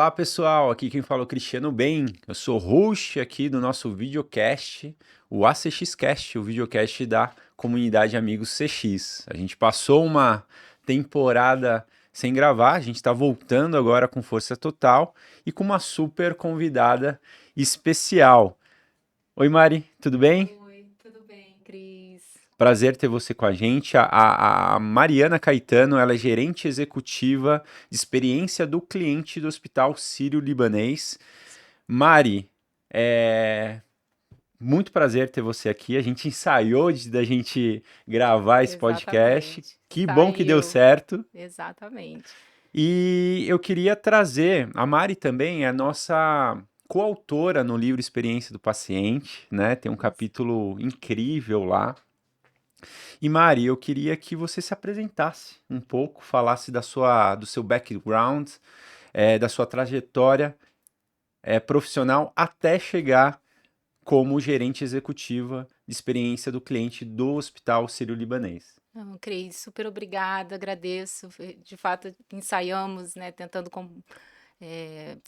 Olá pessoal, aqui quem fala é o Cristiano Bem, eu sou host aqui do nosso videocast, o ACXcast, o videocast da comunidade Amigos CX. A gente passou uma temporada sem gravar, a gente está voltando agora com força total e com uma super convidada especial. Oi Mari, tudo bem? Oi, tudo bem, Cris? Prazer ter você com a gente. A Mariana Caetano, ela é gerente executiva de experiência do cliente do Hospital Sírio-Libanês. Mari, é muito prazer ter você aqui. A gente ensaiou da gente gravar esse podcast. Exatamente. Que bom que deu Saiu. certo. Exatamente. E eu queria trazer, a Mari também é a nossa coautora no livro Experiência do Paciente, né? Tem um Isso. capítulo incrível lá. E Mari, eu queria que você se apresentasse um pouco, falasse do seu background, da sua trajetória profissional até chegar como gerente executiva de experiência do cliente do Hospital Sírio-Libanês. Não, Cris, super obrigada, agradeço. De fato, ensaiamos, né, tentando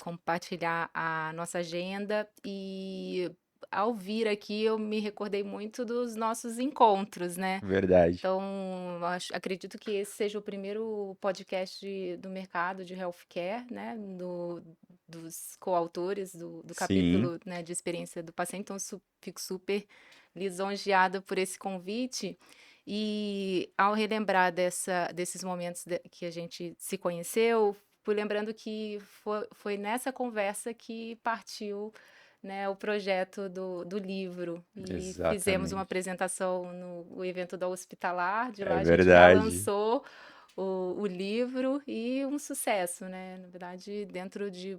compartilhar a nossa agenda e ao vir aqui eu me recordei muito dos nossos encontros, né? Verdade. Então, acredito que esse seja o primeiro podcast do mercado de healthcare, né, dos coautores do Sim, capítulo, né, de experiência do paciente. Então, fico super lisonjeada por esse convite. E ao relembrar desses momentos que a gente se conheceu, fui lembrando que foi nessa conversa que partiu, né, o projeto do livro e fizemos uma exatamente. apresentação no evento da Hospitalar, de É lá a gente já verdade. lançou o livro e um sucesso, né? Na verdade, dentro de.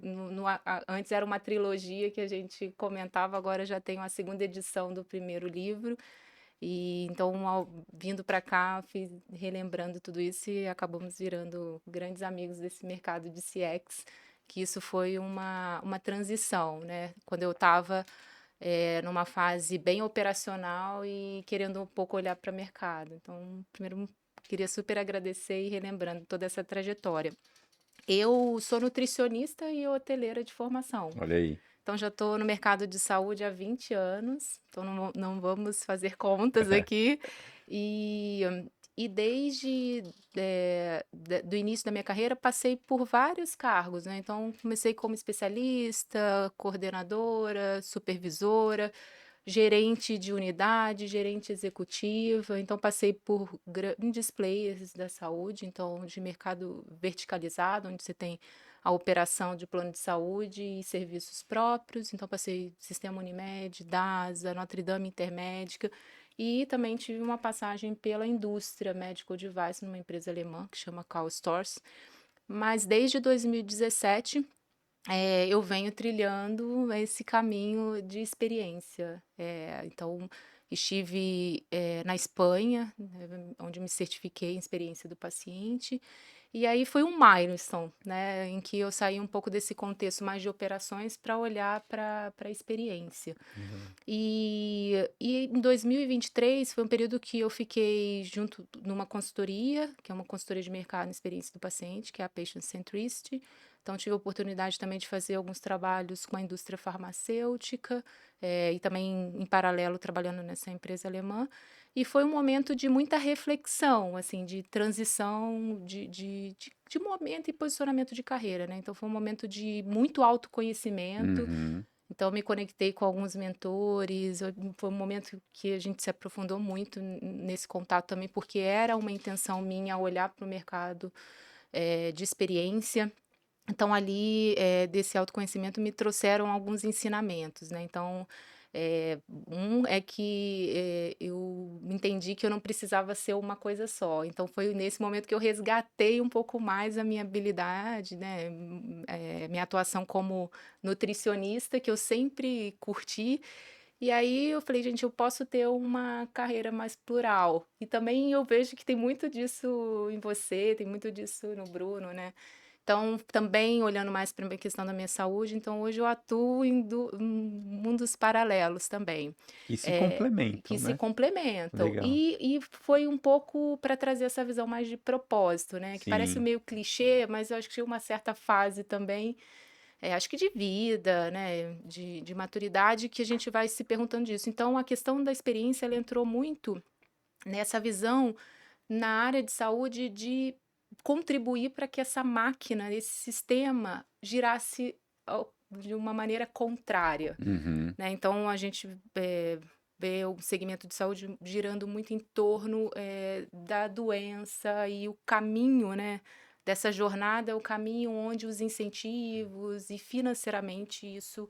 Antes era uma trilogia que a gente comentava, agora já tem a segunda edição do primeiro livro. E então, vindo para cá, relembrando tudo isso e acabamos virando grandes amigos desse mercado de CX, que isso foi uma transição, né? Quando eu estava numa fase bem operacional e querendo um pouco olhar para o mercado. Então, primeiro, queria super agradecer e relembrando toda essa trajetória. Eu sou nutricionista e hoteleira de formação. Olha aí. Então, já estou no mercado de saúde há 20 anos, então não vamos fazer contas aqui. E, e desde do início da minha carreira, passei por vários cargos, né? Então, comecei como especialista, coordenadora, supervisora, gerente de unidade, gerente executiva. Então, passei por grandes players da saúde, então, de mercado verticalizado, onde você tem a operação de plano de saúde e serviços próprios. Então, passei Sistema Unimed, DASA, Notre Dame Intermédica. E também tive uma passagem pela indústria medical device numa empresa alemã que chama Karl Storz. Mas desde 2017 eu venho trilhando esse caminho de experiência. Então, estive na Espanha, né, onde me certifiquei em experiência do paciente, e aí foi um milestone, né, em que eu saí um pouco desse contexto mais de operações para olhar para a experiência. E em 2023 foi um período que eu fiquei junto numa consultoria, que é uma consultoria de mercado e experiência do paciente, que é a Patient Centricity. Então, tive a oportunidade também de fazer alguns trabalhos com a indústria farmacêutica e também, em paralelo, trabalhando nessa empresa alemã. E foi um momento de muita reflexão, assim, de transição de momento e posicionamento de carreira, né? Então, foi um momento de muito autoconhecimento. Uhum. Então, me conectei com alguns mentores. Foi um momento que a gente se aprofundou muito nesse contato também, porque era uma intenção minha olhar para o mercado de experiência. Então, ali, desse autoconhecimento, me trouxeram alguns ensinamentos, né? Então, um é que eu entendi que eu não precisava ser uma coisa só. Então, foi nesse momento que eu resgatei um pouco mais a minha habilidade, né? Minha atuação como nutricionista, que eu sempre curti. E aí eu falei, gente, eu posso ter uma carreira mais plural. E também eu vejo que tem muito disso em você, tem muito disso no Bruno, né? Então, também olhando mais para a questão da minha saúde, então hoje eu atuo em mundos paralelos também, Que se eh, complementam, que se né? complementam. Legal. E foi um pouco para trazer essa visão mais de propósito, né? Que parece Sim. meio clichê, mas eu acho que tinha uma certa fase também acho que de vida, né, de maturidade, que a gente vai se perguntando disso. Então a questão da experiência, ela entrou muito nessa visão na área de saúde de contribuir para que essa máquina, esse sistema girasse de uma maneira contrária, Uhum. né. Então a gente, vê o segmento de saúde girando muito em torno, da doença e o caminho, né, dessa jornada é o caminho onde os incentivos e financeiramente isso,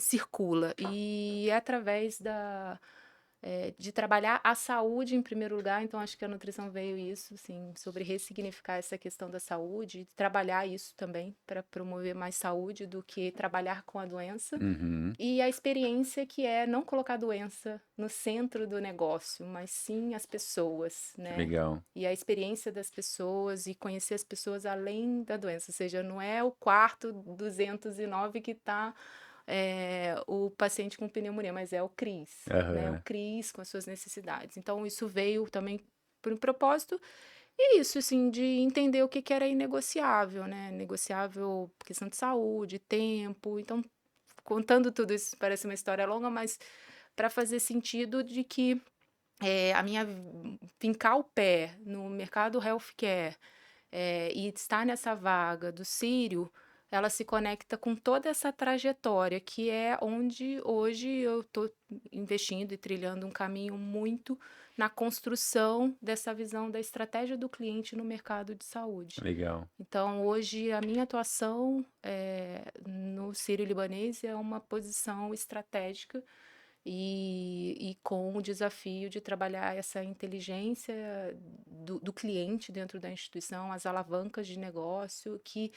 circula. E é através de trabalhar a saúde em primeiro lugar, então acho que a nutrição veio isso, assim, sobre ressignificar essa questão da saúde, trabalhar isso também para promover mais saúde do que trabalhar com a doença. Uhum. E a experiência que é não colocar a doença no centro do negócio, mas sim as pessoas, Que né? legal. E a experiência das pessoas e conhecer as pessoas além da doença, ou seja, não é o quarto 209 que está o paciente com pneumonia, mas é o CRIS, né? O Aham. CRIS com as suas necessidades. Então, isso veio também por um propósito. E isso, assim, de entender o que que era inegociável, né? Negociável questão de saúde, tempo. Então, contando tudo isso, parece uma história longa, mas para fazer sentido de que a minha fincar o pé no mercado healthcare e estar nessa vaga do Sírio, ela se conecta com toda essa trajetória, que é onde hoje eu estou investindo e trilhando um caminho muito na construção dessa visão da estratégia do cliente no mercado de saúde. Legal. Então, hoje, a minha atuação no Sírio-Libanês é uma posição estratégica e com o desafio de trabalhar essa inteligência do cliente dentro da instituição, as alavancas de negócio, que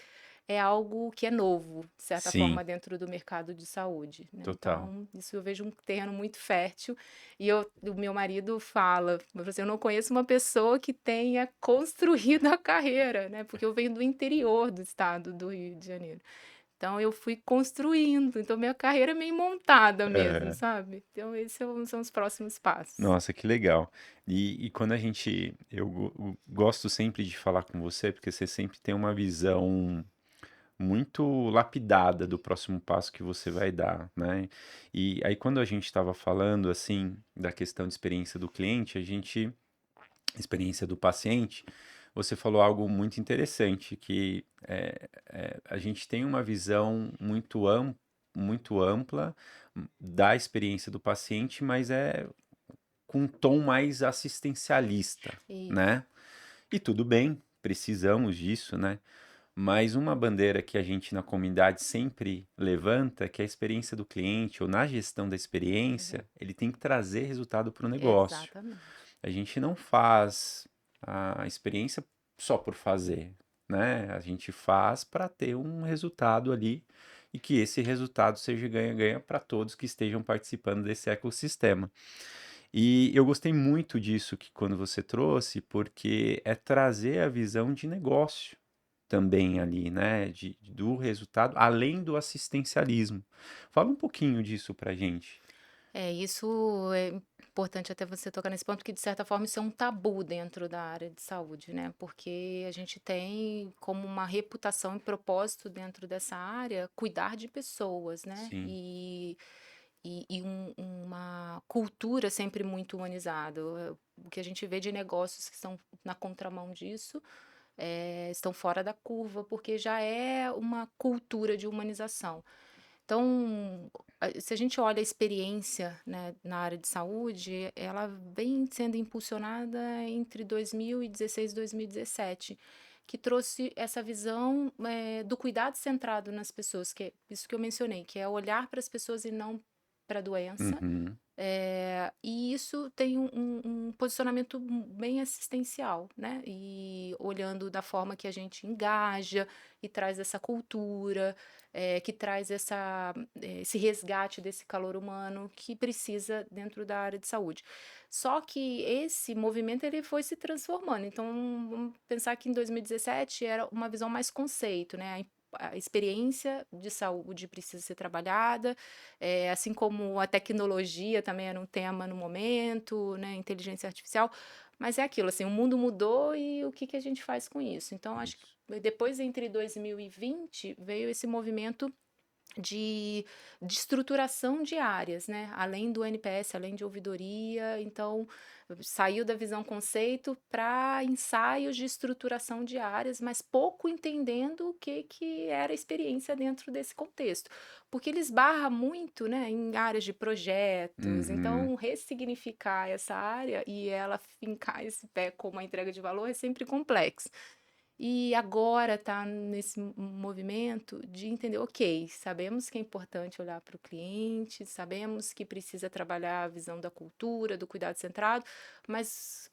é algo que é novo, de certa Sim, forma, dentro do mercado de saúde, né. total. Então, isso eu vejo um terreno muito fértil, e o meu marido fala, assim: "Eu não conheço uma pessoa que tenha construído a carreira", né, porque eu venho do interior do estado do Rio de Janeiro. Então eu fui construindo, então minha carreira é meio montada mesmo, Aham. sabe. Então esses são os próximos passos. Nossa, que legal. E quando eu gosto sempre de falar com você, porque você sempre tem uma visão muito lapidada do próximo passo que você vai dar, né? E aí quando a gente estava falando, assim, da questão de experiência do cliente, experiência do paciente, você falou algo muito interessante, que a gente tem uma visão muito ampla da experiência do paciente, mas é com um tom mais assistencialista, Isso. né? E tudo bem, precisamos disso, né? Mas uma bandeira que a gente na comunidade sempre levanta, que é a experiência do cliente, ou na gestão da Uhum. experiência, ele tem que trazer resultado para o negócio. Exatamente. A gente não faz a experiência só por fazer, né? A gente faz para ter um resultado ali e que esse resultado seja ganha-ganha para todos que estejam participando desse ecossistema. E eu gostei muito disso que quando você trouxe, porque é trazer a visão de negócio também ali, né? Do resultado, além do assistencialismo. Fala um pouquinho disso pra gente. Isso é importante até você tocar nesse ponto, porque de certa forma isso é um tabu dentro da área de saúde, né, porque a gente tem como uma reputação e propósito dentro dessa área cuidar de pessoas, né, Sim, e uma cultura sempre muito humanizada. O que a gente vê de negócios que estão na contramão disso, estão fora da curva, porque já é uma cultura de humanização. Então, se a gente olha a experiência, né, na área de saúde, ela vem sendo impulsionada entre 2016 e 2017, que trouxe essa visão, do cuidado centrado nas pessoas, que é isso que eu mencionei, que é olhar para as pessoas e não para a doença, uhum, e isso tem um posicionamento bem assistencial, né, e olhando da forma que a gente engaja e traz essa cultura, que traz esse resgate desse calor humano que precisa dentro da área de saúde. Só que esse movimento ele foi se transformando, então vamos pensar que em 2017 era uma visão mais conceito, né, a experiência de saúde precisa ser trabalhada, assim como a tecnologia também era um tema no momento, né, inteligência artificial, Mas é aquilo, assim, o mundo mudou e o que que a gente faz com isso? Então, acho Isso. que depois, entre 2020, veio esse movimento de, de estruturação de áreas, né? Além do NPS, além de ouvidoria, então saiu da visão conceito para ensaios de estruturação de áreas, mas pouco entendendo o que, que era a experiência dentro desse contexto. Porque ele esbarra muito, né, em áreas de projetos, Uhum. então ressignificar essa área e ela fincar esse pé como a entrega de valor é sempre complexo. E agora está nesse movimento de entender, ok, sabemos que é importante olhar para o cliente, sabemos que precisa trabalhar a visão da cultura, do cuidado centrado, mas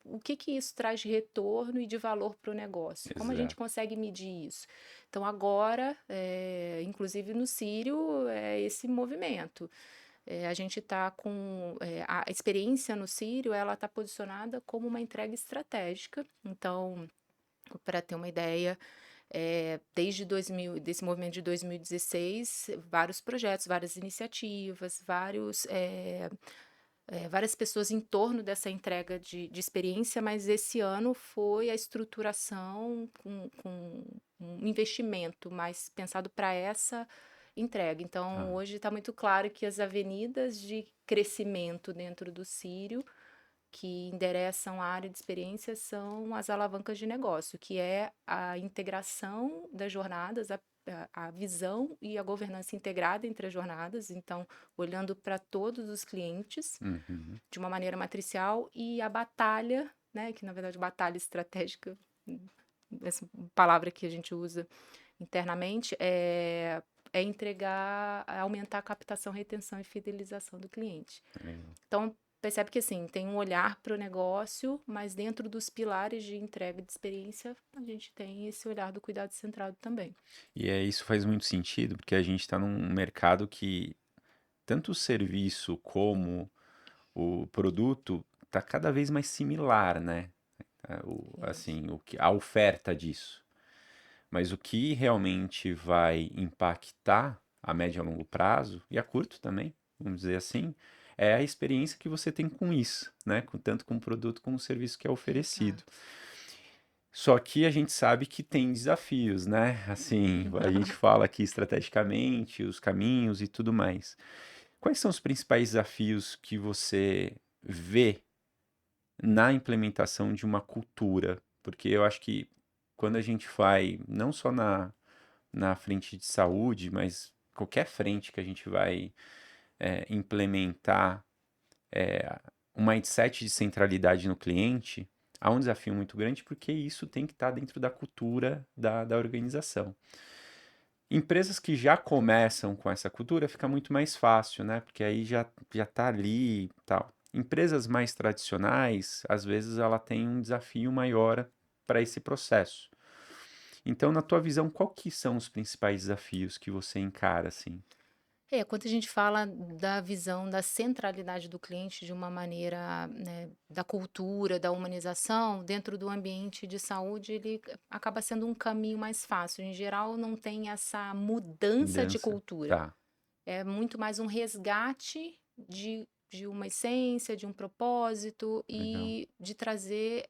o que que isso traz de retorno e de valor para o negócio? Como a gente Exato. consegue medir isso? Então agora, inclusive no Sírio, é esse movimento. A gente está com a experiência no Sírio, ela está posicionada como uma entrega estratégica. Então, para ter uma ideia, desde 2000, desse movimento de 2016, vários projetos, várias iniciativas, várias pessoas em torno dessa entrega de experiência, mas esse ano foi a estruturação com um investimento mais pensado para essa entrega. Então, Tá. hoje está muito claro que as avenidas de crescimento dentro do Sírio que endereçam a área de experiência são as alavancas de negócio, que é a integração das jornadas, a visão e a governança integrada entre as jornadas, então, olhando para todos os clientes Uhum. de uma maneira matricial e a batalha, né, que na verdade batalha estratégica, essa palavra que a gente usa internamente, é entregar, aumentar a captação, retenção e fidelização do cliente. Legal. Então, percebe que assim, tem um olhar para o negócio, mas dentro dos pilares de entrega de experiência, a gente tem esse olhar do cuidado centrado também. E isso faz muito sentido, porque a gente está num mercado que tanto o serviço como o produto está cada vez mais similar, né? Isso. A oferta disso. Mas o que realmente vai impactar a médio e a longo prazo, e a curto também, vamos dizer assim, é a experiência que você tem com isso, né? Tanto com o produto como o serviço que é oferecido. Exato. Só que a gente sabe que tem desafios, né? Assim, a gente fala aqui estrategicamente, os caminhos e tudo mais. Quais são os principais desafios que você vê na implementação de uma cultura? Porque eu acho que quando a gente vai, não só na frente de saúde, mas qualquer frente que a gente vai implementar um mindset de centralidade no cliente, há um desafio muito grande porque isso tem que estar dentro da cultura da organização. Empresas que já começam com essa cultura fica muito mais fácil, né? Porque aí já tá ali e tal. Empresas mais tradicionais, às vezes ela tem um desafio maior para esse processo. Então, na tua visão, qual que são os principais desafios que você encara assim? Quando a gente fala da visão da centralidade do cliente de uma maneira, né, da cultura, da humanização, dentro do ambiente de saúde, ele acaba sendo um caminho mais fácil. Em geral, não tem essa mudança de Mudança. cultura. Tá, É muito mais um resgate de uma essência, de um propósito legal. e de trazer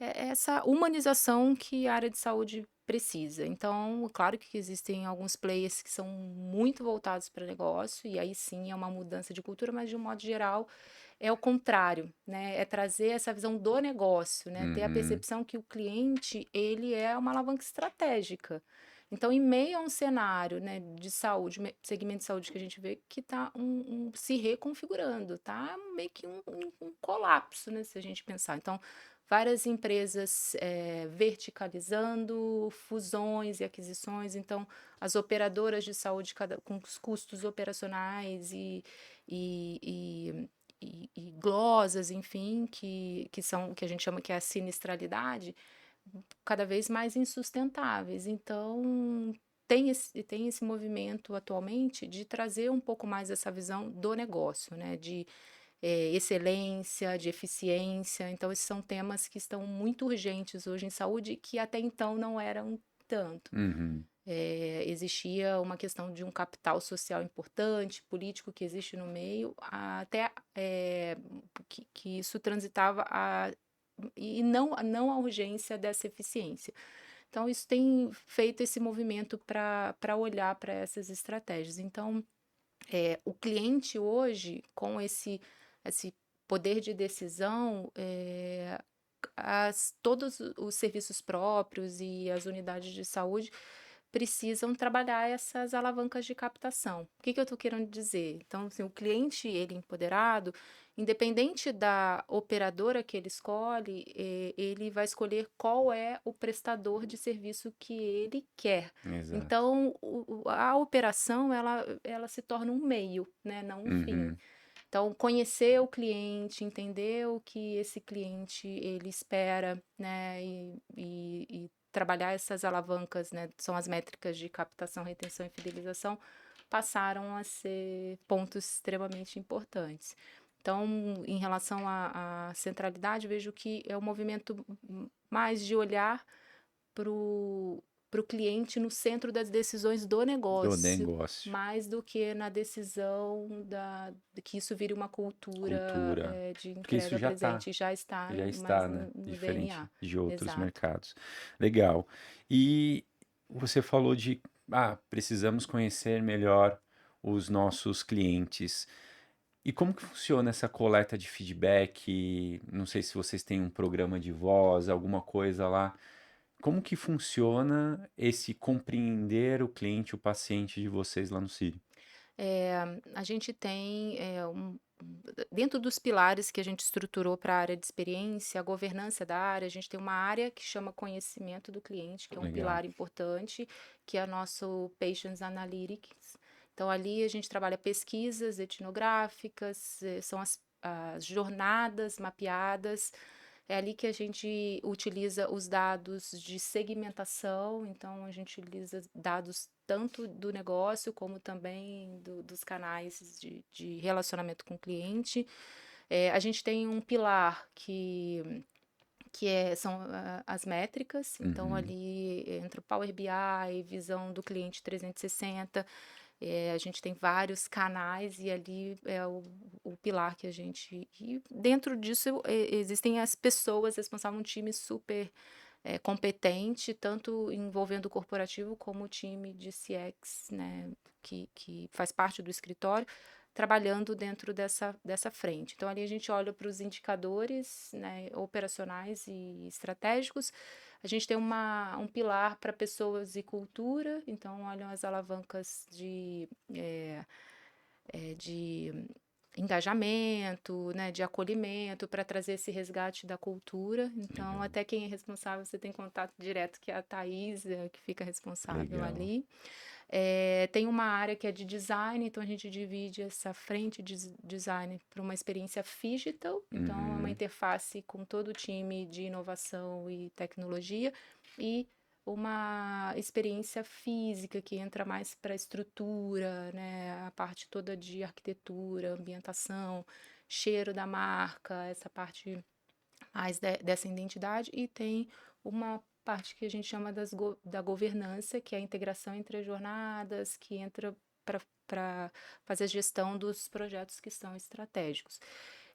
essa humanização que a área de saúde precisa. Então, claro que existem alguns players que são muito voltados para negócio, e aí sim é uma mudança de cultura, mas de um modo geral é o contrário, né? É trazer essa visão do negócio, né? Ter a Uhum. percepção que o cliente, ele é uma alavanca estratégica. Então, em meio a um cenário, né, de saúde, segmento de saúde que a gente vê que está se reconfigurando, tá meio que um colapso, né, se a gente pensar. Então, várias empresas verticalizando, fusões e aquisições. Então, as operadoras de saúde com os custos operacionais e, e, e glosas, enfim, que são o que a gente chama que é a sinistralidade, cada vez mais insustentáveis. Então, tem esse movimento atualmente de trazer um pouco mais essa visão do negócio, né? De excelência, de eficiência. Então, esses são temas que estão muito urgentes hoje em saúde que até então não eram tanto. Uhum. Existia uma questão de um capital social importante, político que existe no meio, até que isso transitava e não a urgência dessa eficiência. Então, isso tem feito esse movimento para olhar para essas estratégias. Então, o cliente hoje, com esse poder de decisão, todos os serviços próprios e as unidades de saúde precisam trabalhar essas alavancas de captação. O que eu estou querendo dizer? Então, assim, o cliente, ele empoderado, independente da operadora que ele escolhe, ele vai escolher qual é o prestador de serviço que ele quer. Exato. Então, a operação, ela se torna um meio, né, não um fim. Uhum. Então, conhecer o cliente, entender o que esse cliente ele espera, né, e trabalhar essas alavancas, né, são as métricas de captação, retenção e fidelização, passaram a ser pontos extremamente importantes. Então, em relação à centralidade, vejo que é um movimento mais de olhar para o cliente no centro das decisões do Do negócio, negócio. mais do que na decisão de que isso vire uma cultura Cultura. de Porque isso entrega presente. Já está já mais está, né? no Diferente DNA. de outros Exato. mercados. Legal. E você falou de, precisamos conhecer melhor os nossos clientes. E como que funciona essa coleta de feedback? Não sei se vocês têm um programa de voz, alguma coisa lá. Como que funciona esse compreender o cliente, o paciente de vocês lá no Sírio? É, a gente tem dentro dos pilares que a gente estruturou para a área de experiência, a governança da área, a gente tem uma área que chama conhecimento do cliente, que é um Legal. pilar importante, que é o nosso Patients Analytics. Então, ali a gente trabalha pesquisas etnográficas, são as jornadas mapeadas. É ali que a gente utiliza os dados de segmentação, então a gente utiliza dados tanto do negócio como também dos canais de relacionamento com o cliente. A gente tem um pilar são as métricas, então Uhum. ali entra o Power BI, visão do cliente 360. A gente tem vários canais e ali é o pilar que a gente. E dentro disso existem as pessoas responsáveis, um time super competente, tanto envolvendo o corporativo como o time de CX, né, que faz parte do escritório, trabalhando dentro dessa frente. Então, ali a gente olha para os indicadores, né, operacionais e estratégicos. A gente tem um pilar para pessoas e cultura, então olham as alavancas de engajamento, né, de acolhimento, para trazer esse resgate da cultura. Então, Legal, até quem é responsável, você tem contato direto, que é a Thaís, que fica responsável legal. ali. Tem uma área que é de design, então a gente divide essa frente de design para uma experiência phygital, então é uma Uhum. interface com todo o time de inovação e tecnologia, e uma experiência física que entra mais para a estrutura, né, a parte toda de arquitetura, ambientação, cheiro da marca, essa parte mais dessa identidade, e tem uma parte que a gente chama da governança, que é a integração entre as jornadas, que entra para fazer a gestão dos projetos que são estratégicos.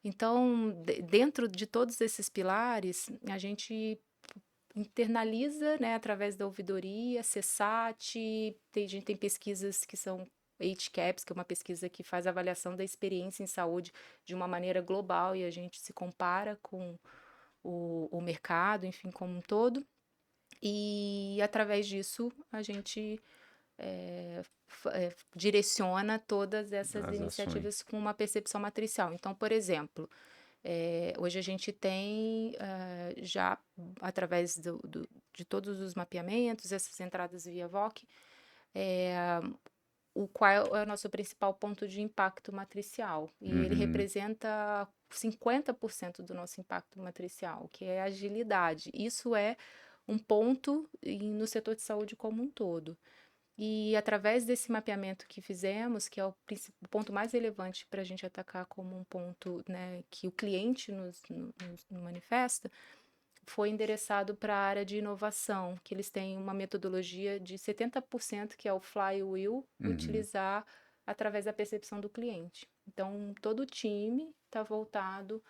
Então, dentro de todos esses pilares, a gente internaliza, né, através da ouvidoria, CSAT, a gente tem pesquisas que são HCAHPS, que é uma pesquisa que faz avaliação da experiência em saúde de uma maneira global e a gente se compara com o mercado, enfim, como um todo. E através disso a gente direciona todas essas As iniciativas ações. com uma percepção matricial. Então, por exemplo, hoje a gente tem já, através de todos os mapeamentos, essas entradas via VOC, qual é o nosso principal ponto de impacto matricial. E ele Uhum. representa 50% do nosso impacto matricial, que é a agilidade. Isso é um ponto no setor de saúde como um todo. E através desse mapeamento que fizemos, que é o ponto mais relevante para a gente atacar como um ponto, né, que o cliente nos manifesta, foi endereçado para a área de inovação, que eles têm uma metodologia de 70% que é o flywheel, Uhum. utilizar através da percepção do cliente. Então, todo o time está voltado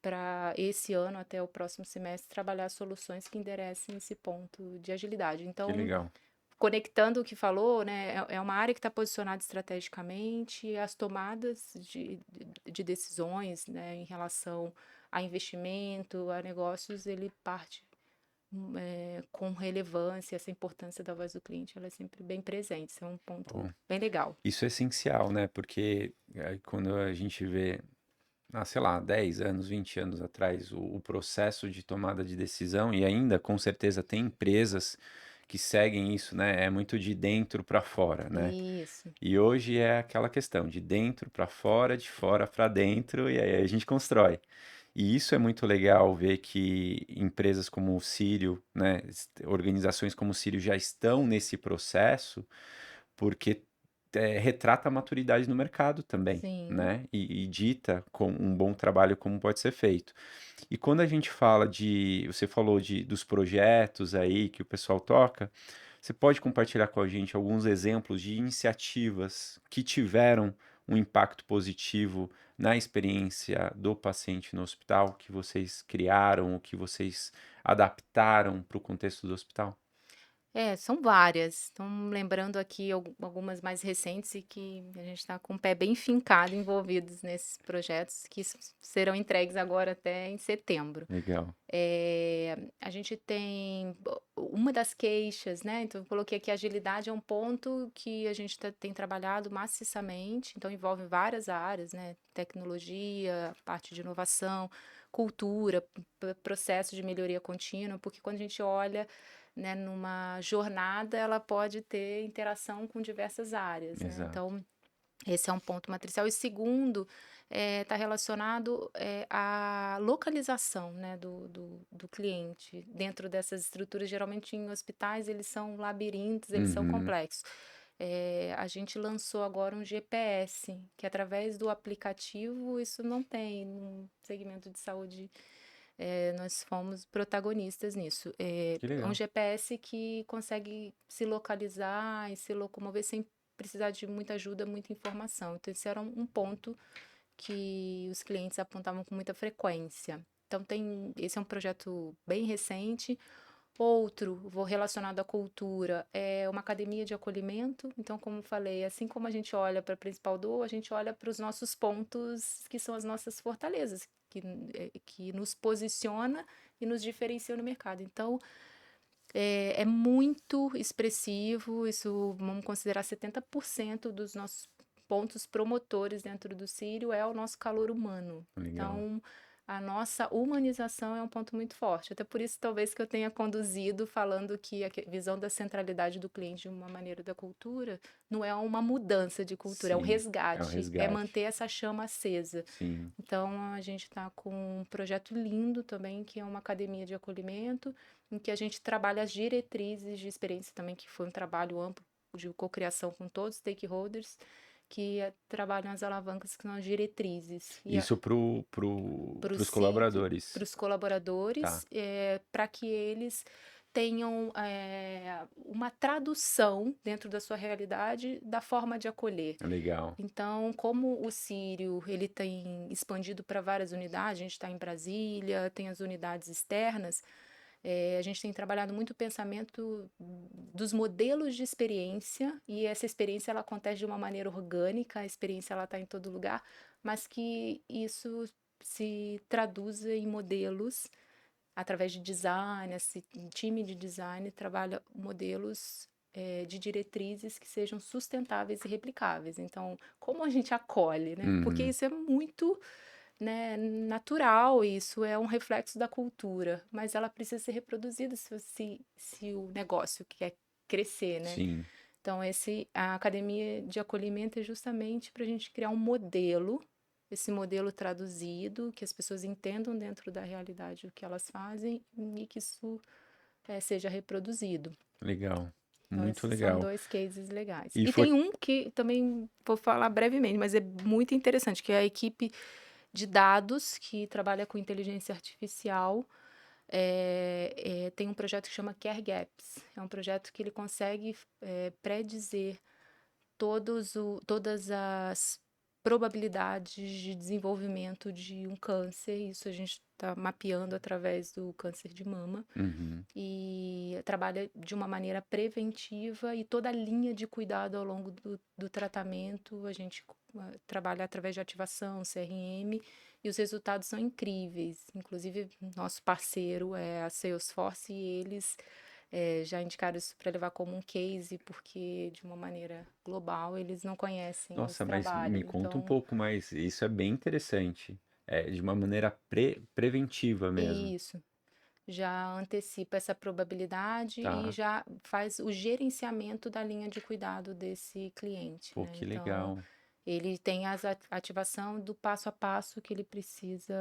para esse ano até o próximo semestre trabalhar soluções que enderecem esse ponto de agilidade. Que Então, legal. conectando o que falou, né, é uma área que está posicionada estrategicamente, as tomadas de decisões, né, em relação a investimento, a negócios, ele parte com relevância, essa importância da voz do cliente, ela é sempre bem presente, isso é um ponto Bom, bem legal. isso é essencial, né? Porque quando a gente vê, sei lá, 10 anos, 20 anos atrás, o processo de tomada de decisão, e ainda com certeza tem empresas que seguem isso, né? É muito de dentro para fora, né? Isso, E hoje é aquela questão de dentro para fora, de fora para dentro, e aí a gente constrói. E isso é muito legal ver que empresas como o Sírio, né, organizações como o Sírio já estão nesse processo, porque retrata a maturidade no mercado também, sim. né? E dita com um bom trabalho como pode ser feito. E quando a gente fala você falou dos projetos aí que o pessoal toca, você pode compartilhar com a gente alguns exemplos de iniciativas que tiveram um impacto positivo na experiência do paciente no hospital, que vocês criaram, ou que vocês adaptaram para o contexto do hospital? É, são várias. Estão lembrando aqui algumas mais recentes e que a gente está com o pé bem fincado envolvidos nesses projetos que serão entregues agora até em setembro. Legal. A gente tem uma das queixas, né? Então, eu coloquei aqui agilidade é um ponto que a gente tem trabalhado maciçamente, então envolve várias áreas, né? Tecnologia, parte de inovação, cultura, processo de melhoria contínua, porque quando a gente olha, né, numa jornada, ela pode ter interação com diversas áreas, né? Exato. Então, esse é um ponto matricial. E segundo, está relacionado à localização, né, do cliente. Dentro dessas estruturas, geralmente em hospitais, eles são labirintos, eles são Uhum. complexos. A gente lançou agora um GPS, que através do aplicativo, isso não tem no segmento de saúde. Nós fomos protagonistas nisso. Que É um legal. GPS que consegue se localizar e se locomover sem precisar de muita ajuda, muita informação. Então, esse era um ponto que os clientes apontavam com muita frequência. Então, esse é um projeto bem recente. Outro, vou relacionado à cultura, é uma academia de acolhimento. Então, como falei, assim como a gente olha para a principal dor, a gente olha para os nossos pontos, que são as nossas fortalezas, que nos posiciona e nos diferencia no mercado. Então, é muito expressivo, isso vamos considerar 70% dos nossos pontos promotores dentro do Sírio é o nosso calor humano. Legal. Então, a nossa humanização é um ponto muito forte. Até por isso, talvez que eu tenha conduzido falando que a visão da centralidade do cliente de uma maneira da cultura não é uma mudança de cultura, é um Sim, é o resgate, é resgate. manter essa chama acesa. Sim. Então, a gente está com um projeto lindo também, que é uma academia de acolhimento, em que a gente trabalha as diretrizes de experiência também, que foi um trabalho amplo de cocriação com todos os stakeholders, que trabalham as alavancas que são as diretrizes. E Isso para o pros CID, para colaboradores. os colaboradores, Tá. para que eles tenham uma tradução dentro da sua realidade da forma de acolher. Legal. Então, como o Sírio ele tem expandido para várias unidades, a gente está em Brasília, tem as unidades externas, a gente tem trabalhado muito o pensamento dos modelos de experiência, e essa experiência ela acontece de uma maneira orgânica, a experiência ela está em todo lugar, mas que isso se traduza em modelos através de design, esse time de design trabalha modelos de diretrizes que sejam sustentáveis e replicáveis. Então, como a gente acolhe, né? Porque Uhum. isso é muito, né, natural, isso é um reflexo da cultura, mas ela precisa ser reproduzida se o negócio quer crescer, né? Sim. Então, a academia de acolhimento é justamente para a gente criar um modelo, esse modelo traduzido, que as pessoas entendam dentro da realidade o que elas fazem e que isso seja reproduzido. Legal. Então, Muito esses são legal. dois cases legais. E E foi. tem um que também vou falar brevemente, mas é muito interessante, que é a equipe de dados que trabalha com inteligência artificial tem um projeto que chama Care Gaps. É um projeto que ele consegue predizer todas as probabilidades de desenvolvimento de um câncer. Isso a gente está mapeando através do câncer de mama. Uhum. E trabalha de uma maneira preventiva e toda a linha de cuidado ao longo do tratamento a gente trabalha através de ativação, CRM, e os resultados são incríveis. Inclusive, nosso parceiro é a Salesforce e eles já indicaram isso para levar como um case, porque de uma maneira global eles não conhecem esse Nossa, mas me trabalho. conta um Então, pouco mais. Isso é bem interessante. É de uma maneira preventiva mesmo, isso. Já antecipa essa probabilidade e tá? já faz o gerenciamento da linha de cuidado desse cliente, Pô, né? que Então, legal ele tem a ativação do passo a passo que ele precisa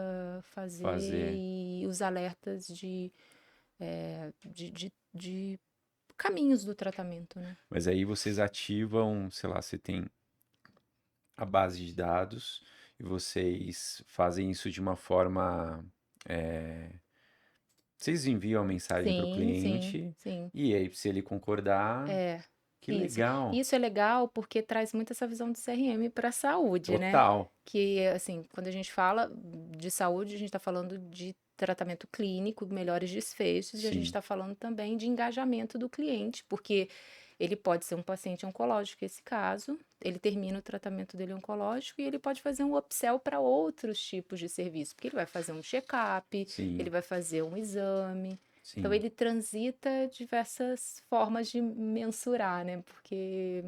fazer fazer. e os alertas de caminhos do tratamento, né? Mas aí vocês ativam, sei lá, você tem a base de dados e vocês fazem isso de uma forma. é, Vocês enviam a mensagem para o Sim, sim, cliente sim. e aí, se ele concordar, É, que isso. legal. Isso é legal porque traz muito essa visão do CRM para a saúde, né? Total. Que, assim, quando a gente fala de saúde, a gente está falando de tratamento clínico, melhores desfechos, e a gente Sim, está falando também de engajamento do cliente, porque ele pode ser um paciente oncológico, esse caso, ele termina o tratamento dele oncológico e ele pode fazer um upsell para outros tipos de serviço, porque ele vai fazer um check-up, ele sim, vai fazer um exame. Então, sim. ele transita diversas formas de mensurar, né? Porque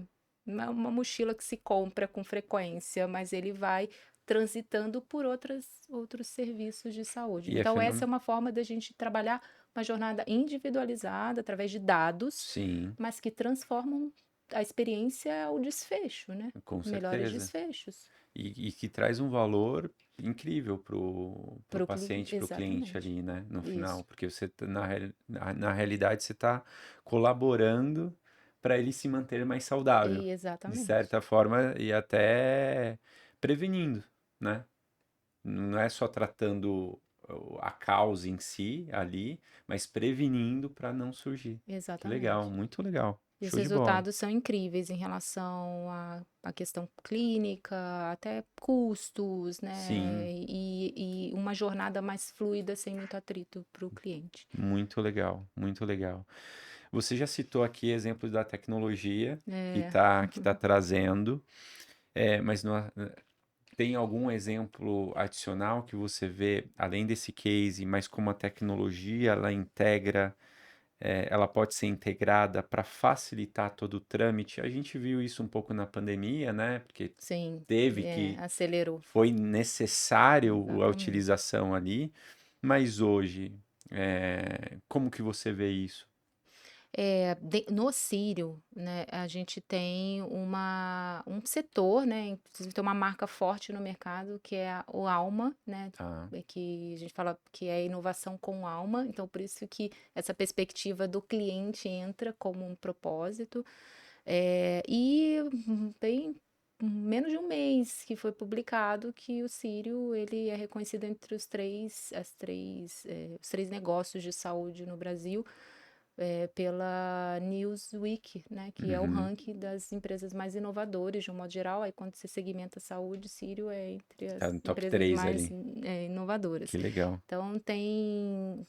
não é uma mochila que se compra com frequência, mas ele vai transitando por outros serviços de saúde. E é Então, essa é fenômeno. uma forma da gente trabalhar uma jornada individualizada através de dados, Sim, mas que transformam a experiência ao desfecho, né? com Melhores certeza. desfechos. E que traz um valor incrível pro paciente, pro cliente Exatamente. ali, né, no final, Isso. porque você na realidade você está colaborando para ele se manter mais saudável, de Exatamente. certa forma, e até prevenindo, né? Não é só tratando a causa em si ali, mas prevenindo para não surgir. Que legal, Exatamente. muito legal. E os Show de bola. resultados são incríveis em relação à questão clínica, até custos, Sim, né? E uma jornada mais fluida, sem muito atrito para o cliente. muito legal, muito legal. Você já citou aqui exemplos da tecnologia É, que tá trazendo, mas tem algum exemplo adicional que você vê, além desse case, mas como a tecnologia ela integra, ela pode ser integrada para facilitar todo o trâmite? A gente viu isso um pouco na pandemia, né? Porque sim, teve que, acelerou. foi necessário a Exatamente. utilização ali, mas hoje, como que você vê isso? No Sírio, né, a gente tem um setor, né, inclusive tem uma marca forte no mercado que é o Alma, né, Tá. que a gente fala que é inovação com alma, então por isso que essa perspectiva do cliente entra como um propósito. Tem menos de um mês que foi publicado que o Sírio ele é reconhecido entre os três negócios de saúde no Brasil pela Newsweek, né, que é o Uhum. ranking das empresas mais inovadoras de um modo geral. Aí quando você segmenta a saúde, Sírio é entre Tá as no top empresas 3 mais ali. inovadoras. Que legal. Então tem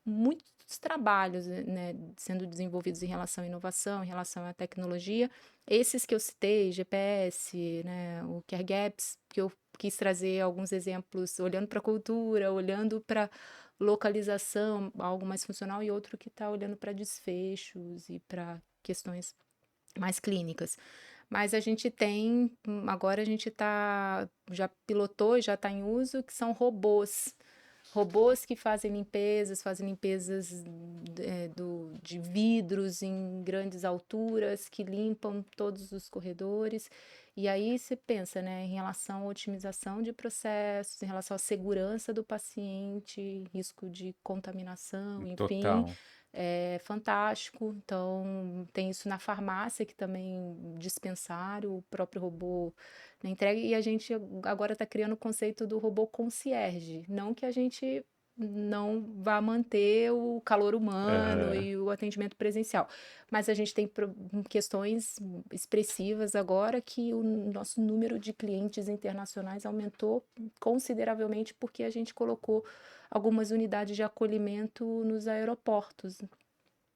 muitos trabalhos, né, sendo desenvolvidos em relação à inovação, em relação à tecnologia. Esses que eu citei, GPS, né, o Care Gaps, que eu quis trazer alguns exemplos olhando para a cultura, olhando para localização, algo mais funcional, e outro que está olhando para desfechos e para questões mais clínicas. Mas a gente tem, agora a gente já pilotou e já está em uso, que são robôs. Robôs que fazem limpezas de vidros em grandes alturas, que limpam todos os corredores. E aí você pensa, né, em relação à otimização de processos, em relação à segurança do paciente, risco de contaminação, enfim, Total. é fantástico. Então, tem isso na farmácia, que também dispensário, o próprio robô na entrega. E a gente agora está criando o conceito do robô concierge. Não que a gente não vá manter o calor humano Aham. e o atendimento presencial. Mas a gente tem questões expressivas agora que o nosso número de clientes internacionais aumentou consideravelmente porque a gente colocou algumas unidades de acolhimento nos aeroportos.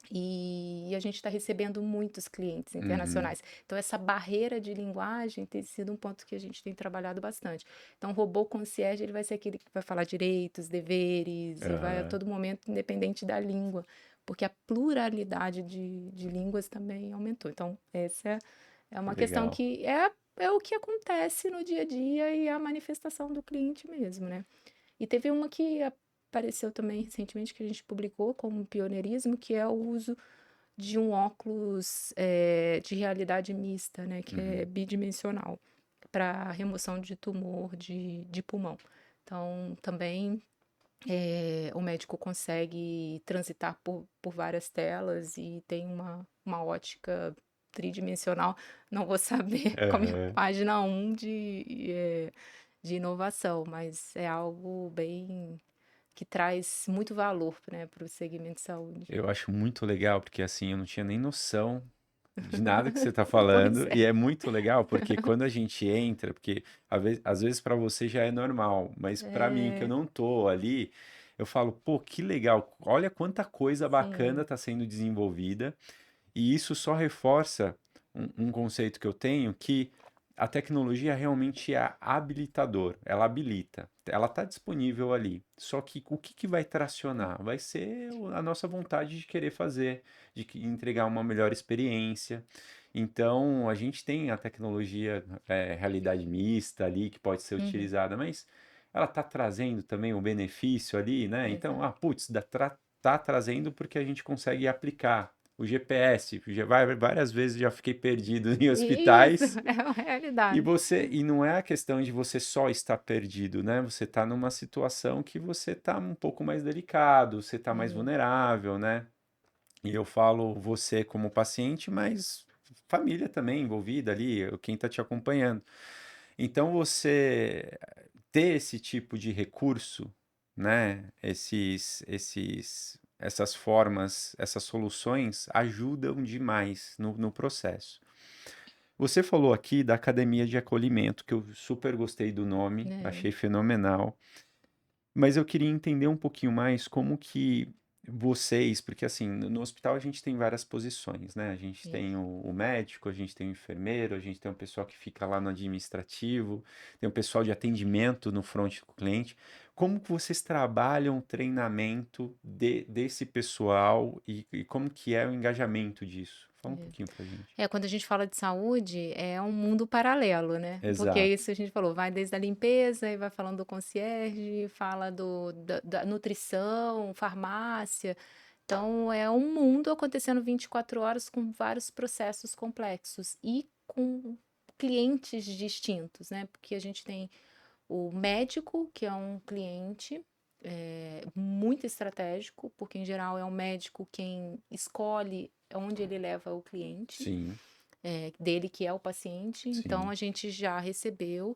E a gente está recebendo muitos clientes Uhum. internacionais. Então, essa barreira de linguagem tem sido um ponto que a gente tem trabalhado bastante. Então, o robô concierge, ele vai ser aquele que vai falar direitos, deveres, e vai a Aham. todo momento, independente da língua, porque a pluralidade de línguas também aumentou. Então, essa é uma questão Legal. que é o que acontece no dia a dia e a manifestação do cliente mesmo, né? E teve uma que apareceu também recentemente, que a gente publicou como pioneirismo, que é o uso de um óculos de realidade mista, né, que é Uhum. bidimensional, para remoção de tumor de pulmão. Então, também o médico consegue transitar por várias telas e tem uma ótica tridimensional. Não vou saber qual é a Aham. página 1 de inovação, mas é algo bem que traz muito valor, né, para o segmento de saúde. Eu acho muito legal, porque assim, eu não tinha nem noção de nada que você está Pois falando, é. e é muito legal, porque quando a gente entra, porque às vezes para você já é normal, mas para mim, que eu É, não tô ali, eu falo, pô, que legal, olha quanta coisa bacana sim. está sendo desenvolvida, e isso só reforça um conceito que eu tenho, que a tecnologia realmente é habilitador, ela habilita, ela está disponível ali. Só que o que vai tracionar? Vai ser a nossa vontade de querer fazer, de entregar uma melhor experiência. Então, a gente tem a tecnologia, realidade mista ali, que pode ser Uhum, utilizada, mas ela está trazendo também o benefício ali, né? Então, exato. putz, tá trazendo porque a gente consegue aplicar. O GPS, várias vezes já fiquei perdido em Isso, hospitais é a e realidade. não é a questão de você só estar perdido, né? Você está numa situação que você está um pouco mais delicado, você está mais Uhum, vulnerável, né? E eu falo você como paciente, mas família também envolvida ali, quem está te acompanhando. Então você ter esse tipo de recurso, né? Essas formas, essas soluções ajudam demais no processo. Você falou aqui da academia de acolhimento, que eu super gostei do nome, é, achei fenomenal. Mas eu queria entender um pouquinho mais como que vocês, porque assim, no hospital a gente tem várias posições, né? A gente tem isso. o médico, a gente tem o enfermeiro, a gente tem o pessoal que fica lá no administrativo, tem o pessoal de atendimento no front com o cliente. Como que vocês trabalham o treinamento desse pessoal e como que é o engajamento disso? Fala um pouquinho pra gente. Quando a gente fala de saúde, é um mundo paralelo, né? Porque é Exato. isso que a gente falou, vai desde a limpeza e vai falando do concierge, fala da nutrição, farmácia. Então, é um mundo acontecendo 24 horas com vários processos complexos e com clientes distintos, né? Porque a gente tem o médico, que é um cliente muito estratégico, porque em geral é o médico quem escolhe onde ele leva o cliente, Sim, dele que é o paciente. Então sim. a gente já recebeu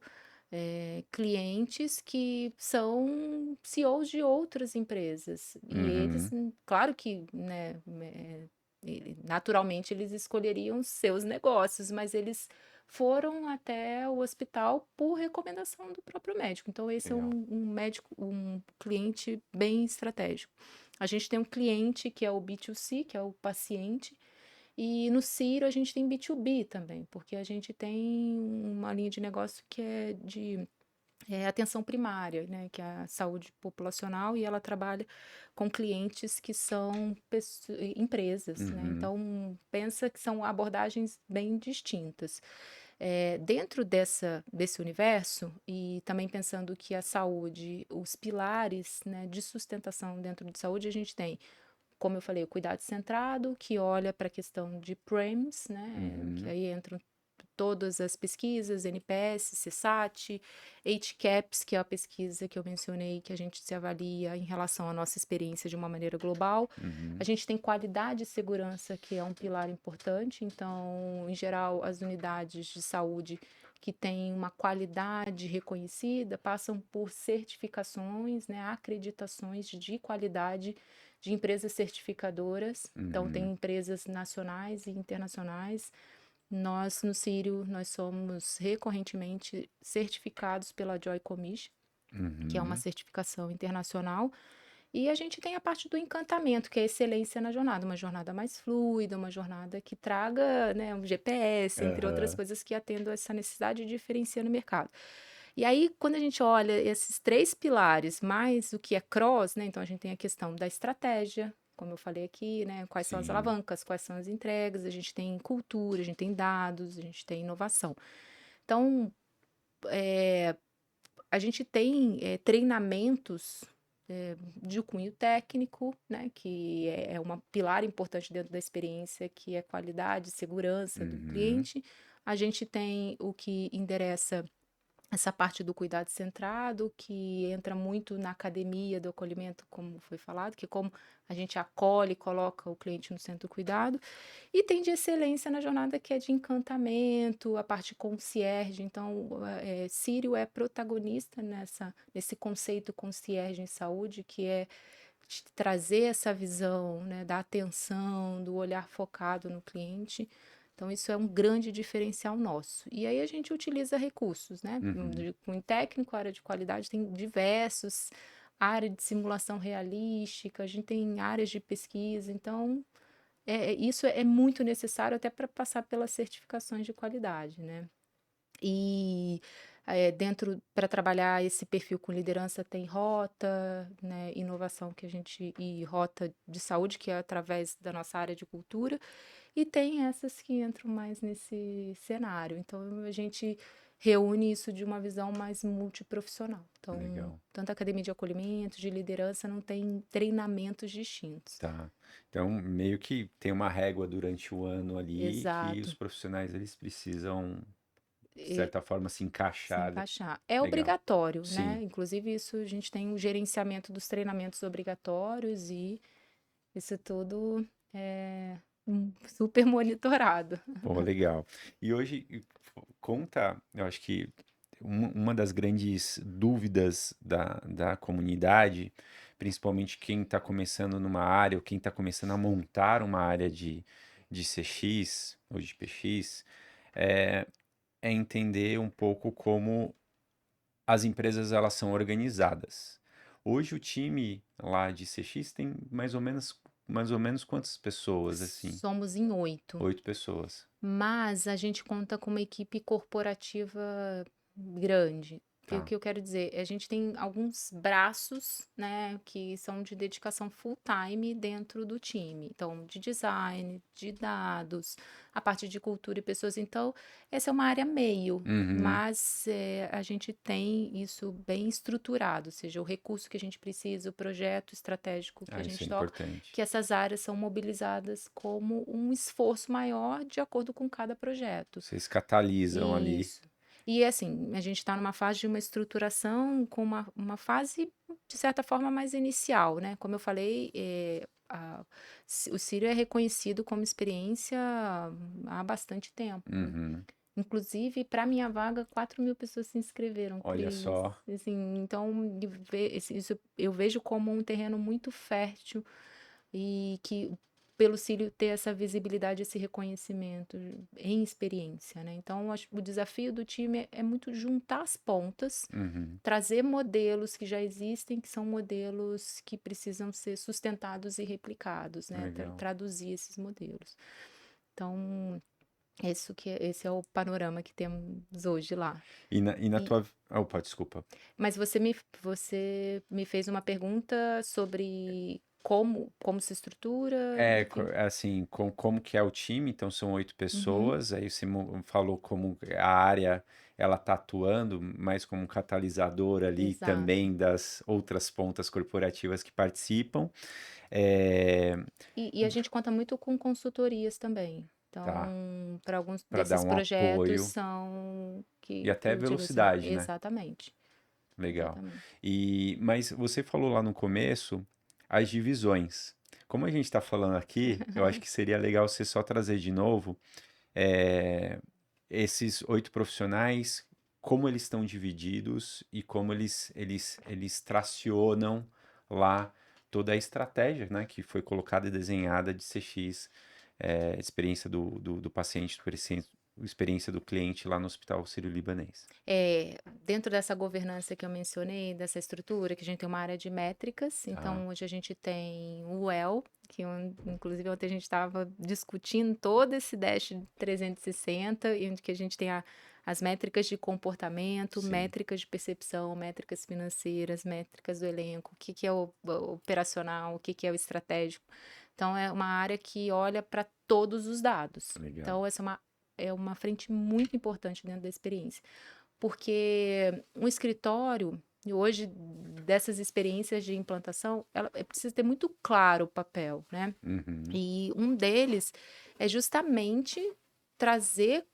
clientes que são CEOs de outras empresas. E eles, Uhum. claro que, né, naturalmente eles escolheriam seus negócios, mas eles foram até o hospital por recomendação do próprio médico. Então, esse é Legal. um médico, um cliente bem estratégico. A gente tem um cliente que é o B2C, que é o paciente, e no Ciro a gente tem B2B também, porque a gente tem uma linha de negócio que é de atenção primária, né, que é a saúde populacional, e ela trabalha com clientes que são empresas, né? Uhum. Então, pensa que são abordagens bem distintas. Dentro desse universo, e também pensando que a saúde, os pilares, né, de sustentação dentro de saúde, a gente tem, como eu falei, o cuidado centrado, que olha para a questão de PRAMS, né, que Uhum. aí entram todas as pesquisas, NPS, CSAT, HCAHPS, que é a pesquisa que eu mencionei, que a gente se avalia em relação à nossa experiência de uma maneira global. A Uhum. gente tem qualidade e segurança, que é um pilar importante. Então, em geral, as unidades de saúde que têm uma qualidade reconhecida passam por certificações, né, acreditações de qualidade de empresas certificadoras. Então, tem Uhum. empresas nacionais e internacionais. Nós, no Círio, nós somos recorrentemente certificados pela Joy Commission, que é uma Uhum. certificação internacional. E a gente tem a parte do encantamento, que é a excelência na jornada, uma jornada mais fluida, uma jornada que traga, né, um GPS, entre outras Aham. coisas que atendam essa necessidade de diferenciar no mercado. E aí, quando a gente olha esses três pilares, mais o que é cross, né? Então a gente tem a questão da estratégia, como eu falei aqui, né? Quais são as Sim. alavancas, quais são as entregas, a gente tem cultura, a gente tem dados, a gente tem inovação. Então, a gente tem treinamentos de cunho técnico, né, que é uma pilar importante dentro da experiência, que é qualidade e segurança do Uhum. cliente. A gente tem o que endereça essa parte do cuidado centrado, que entra muito na academia do acolhimento, como foi falado, que é como a gente acolhe e coloca o cliente no centro do cuidado. E tem de excelência na jornada, que é de encantamento, a parte concierge. Então, Sírio é protagonista nesse conceito concierge em saúde, que é de trazer essa visão, né, da atenção, do olhar focado no cliente. Então, isso é um grande diferencial nosso. E aí a gente utiliza recursos, né? Uhum. De cunho técnico, área de qualidade, tem diversos, área de simulação realística, a gente tem áreas de pesquisa. Então, isso é muito necessário até para passar pelas certificações de qualidade, né? E dentro, para trabalhar esse perfil com liderança, tem rota, né, inovação que a gente, e rota de saúde, que é através da nossa área de cultura, e tem essas que entram mais nesse cenário. Então, a gente reúne isso de uma visão mais multiprofissional. Então, Legal. tanto a academia de acolhimento, de liderança, não tem treinamentos distintos. Tá. Então, meio que tem uma régua durante o ano ali que os Exato. profissionais eles precisam, de E- certa forma, se Se encaixar. encaixar. É Legal. obrigatório, né? Sim. Inclusive, isso a gente tem um gerenciamento dos treinamentos obrigatórios e isso tudo é super monitorado. Pô, legal. E hoje, conta, eu acho que uma das grandes dúvidas da comunidade, principalmente quem está começando numa área ou quem está começando a montar uma área de CX ou de PX, é, é entender um pouco como as empresas elas são organizadas. Hoje o time lá de CX tem mais ou menos quantas pessoas, assim? Somos em 8, 8 pessoas. mas a gente conta com uma equipe corporativa grande. E o Tá. que eu quero dizer, a gente tem alguns braços, né, que são de dedicação full time dentro do time. Então, de design, de dados, a parte de cultura e pessoas. Então, essa é uma área meio, Uhum. mas a gente tem isso bem estruturado, ou seja, o recurso que a gente precisa, o projeto estratégico que a Ah, isso é gente toca, importante. que essas áreas são mobilizadas como um esforço maior de acordo com cada projeto. Vocês catalisam ali. Isso. E assim, a gente está numa fase de uma estruturação com uma fase, de certa forma, mais inicial, né? Como eu falei, o Círio é reconhecido como experiência há bastante tempo. Uhum. Inclusive, para minha vaga, 4.000 pessoas se inscreveram, Olha Cris. só. Assim, então, isso eu vejo como um terreno muito fértil e que, pelo Círio ter essa visibilidade, esse reconhecimento em experiência, né? Então, acho que o desafio do time é muito juntar as pontas, Uhum. trazer modelos que já existem, que são modelos que precisam ser sustentados e replicados, né? Legal. Traduzir esses modelos. Então, esse é o panorama que temos hoje lá. E na E, tua. Opa, desculpa. mas você me fez uma pergunta sobre como se estrutura, É, enfim. assim, como que é o time? Então são oito Uhum, pessoas. Aí você falou como a área ela está atuando mais como um catalisador ali exato. também das outras pontas corporativas que participam. É, E a gente conta muito com consultorias também. Tá. Então, para alguns Para dar desses um projetos apoio são e que até eu utilizo assim. velocidade, né? Exatamente, Legal. exatamente. Mas você falou lá no começo as divisões. Como a gente está falando aqui, eu acho que seria legal você só trazer de novo eh, esses 8 profissionais, como eles estão divididos e como eles tracionam lá toda a estratégia, né, que foi colocada e desenhada de CX, experiência do paciente, experiência do cliente lá no Hospital Sírio-Libanês. Dentro dessa governança que eu mencionei, dessa estrutura, que a gente tem uma área de métricas, Tá? então hoje a gente tem o WELL, inclusive ontem a gente estava discutindo todo esse Dash 360, e onde que a gente tem as métricas de comportamento, Sim. métricas de percepção, métricas financeiras, métricas do elenco, o que que é o operacional, o que que é o estratégico. Então é uma área que olha para todos os dados. Legal. Então essa é uma frente muito importante dentro da experiência. Porque um escritório, e hoje, dessas experiências de implantação, ela precisa ter muito claro o papel, né? Uhum. E um deles é justamente trazer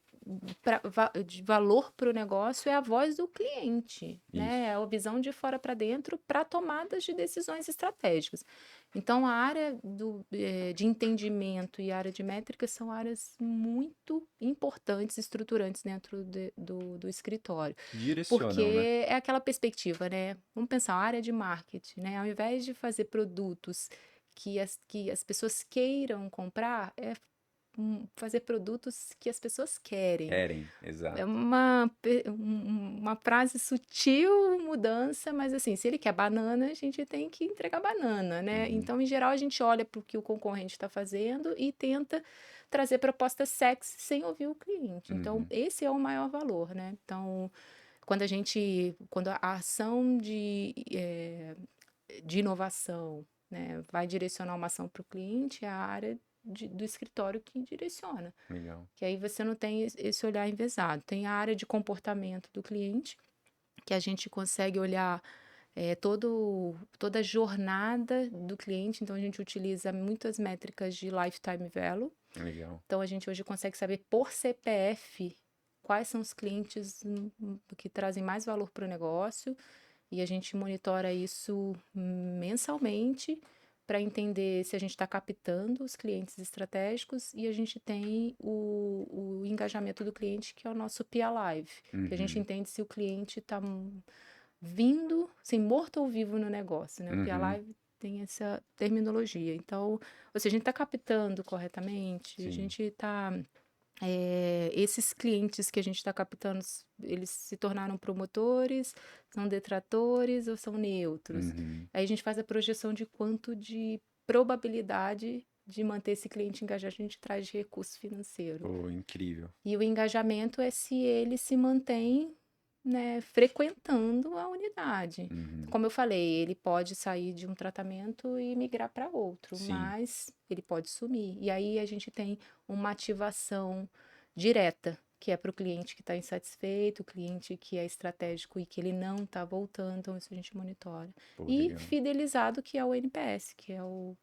de valor para o negócio é a voz do cliente, né? É Isso. a visão de fora para dentro para tomadas de decisões estratégicas. Então, a área de entendimento e a área de métrica são áreas muito importantes, estruturantes dentro do escritório. Direcionam, né? Porque é aquela perspectiva, né? Vamos pensar, a área de marketing, né? Ao invés de fazer produtos que as pessoas queiram comprar, fazer produtos que as pessoas querem. Querem, É exato. uma frase sutil, mudança, mas assim, se ele quer banana, a gente tem que entregar banana, né? Uhum. Então, em geral, a gente olha para o que o concorrente está fazendo e tenta trazer propostas sexy sem ouvir o cliente. Então, Uhum. esse é o maior valor, né? Então, quando a ação de inovação, né, vai direcionar uma ação para o cliente, é a área do escritório que direciona. Legal. Que aí você não tem esse olhar enviesado. Tem a área de comportamento do cliente, que a gente consegue olhar toda a jornada do cliente. Então, a gente utiliza muitas métricas de lifetime value. Legal. Então, a gente hoje consegue saber por CPF quais são os clientes que trazem mais valor para o negócio. E a gente monitora isso mensalmente para entender se a gente está captando os clientes estratégicos e a gente tem o engajamento do cliente, que é o nosso Pia Live, que a gente Uhum. entende se o cliente está vindo, assim, morto ou vivo no negócio, né? O Pia Uhum. Live tem essa terminologia. Então, ou seja, a gente está captando corretamente, a Sim. gente está esses clientes que a gente está captando, eles se tornaram promotores, são detratores ou são neutros? Uhum. Aí a gente faz a projeção de quanto de probabilidade de manter esse cliente engajado, a gente traz de recurso financeiro. Pô, incrível. E o engajamento é se ele se mantém, né, frequentando a unidade. Uhum. Como eu falei, ele pode sair de um tratamento e migrar para outro, Sim. mas ele pode sumir. E aí a gente tem uma ativação direta, que é para o cliente que está insatisfeito, o cliente que é estratégico e que ele não está voltando, então isso a gente monitora. Pô, E legal. fidelizado, que é o NPS, que é o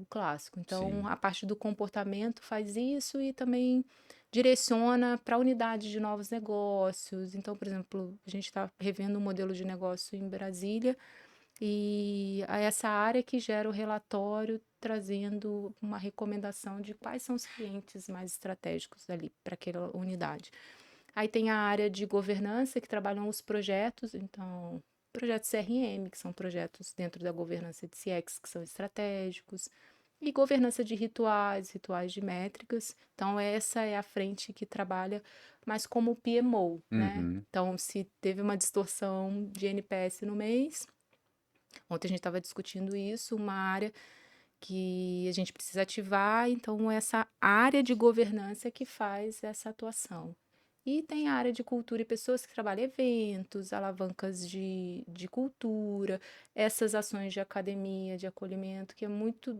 clássico. Então, Sim. a parte do comportamento faz isso e também direciona para a unidade de novos negócios. Então, por exemplo, a gente está revendo um modelo de negócio em Brasília e é essa área que gera o relatório trazendo uma recomendação de quais são os clientes mais estratégicos ali para aquela unidade. Aí tem a área de governança, que trabalham os projetos, então, projetos CRM, que são projetos dentro da governança de CX, que são estratégicos, e governança de rituais, rituais de métricas. Então, essa é a frente que trabalha mais como PMO, né? Uhum. Então, se teve uma distorção de NPS no mês, ontem a gente estava discutindo isso, uma área que a gente precisa ativar, então essa área de governança é que faz essa atuação. E tem a área de cultura e pessoas que trabalham eventos, alavancas de cultura, essas ações de academia, de acolhimento, que é muito